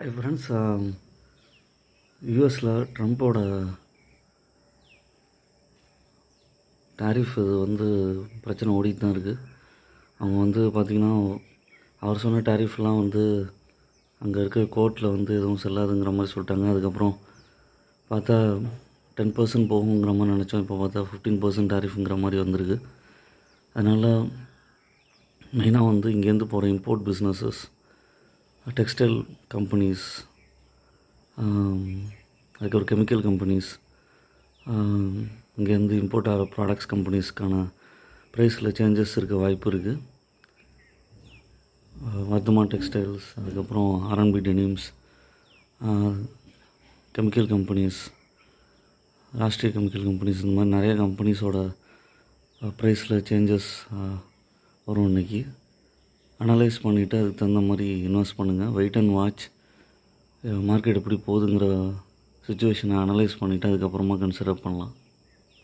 Hi friends, யூஎஸில் ட்ரம்ப்போட tariff இது பிரச்சனை ஓடிட்டு தான் இருக்குது. அவங்க பார்த்திங்கன்னா அவர் சொன்ன டாரிஃப்லாம் அங்கே இருக்கிற கோர்ட்டில் எதுவும் செல்லாதுங்கிற மாதிரி சொல்லிட்டாங்க. அதுக்கப்புறம் பார்த்தா 10% போகுங்கிற மாதிரி நினச்சோம். இப்போ பார்த்தா 15% டாரிஃபுங்கிற மாதிரி வந்திருக்கு. அதனால் மெயினாக இங்கேருந்து போகிற இம்போர்ட் பிஸ்னஸஸ், டெக்ஸ்டைல் கம்பெனிஸ், அதுக்கப்புறம் கெமிக்கல் கம்பெனிஸ், இங்கேருந்து இம்போர்ட் ஆகிற ப்ராடக்ட்ஸ் கம்பெனிஸ்க்கான ப்ரைஸில் சேஞ்சஸ் இருக்க வாய்ப்பு இருக்குது. வர்தமா டெக்ஸ்டைல்ஸ், அதுக்கப்புறம் R&B denims, chemical companies, Rashtriya chemical companies, இந்த மாதிரி நிறைய கம்பெனிஸோட ப்ரைஸில் சேஞ்சஸ் வரும். இன்றைக்கி அனலைஸ் பண்ணிவிட்டு அதுக்கு தகுந்த மாதிரி இன்வெஸ்ட் பண்ணுங்கள். வெயிட் அண்ட் வாட்ச், மார்க்கெட் எப்படி போகுதுங்கிற சுச்சுவேஷனை அனலைஸ் பண்ணிவிட்டு அதுக்கப்புறமா கன்சிடர் பண்ணலாம்.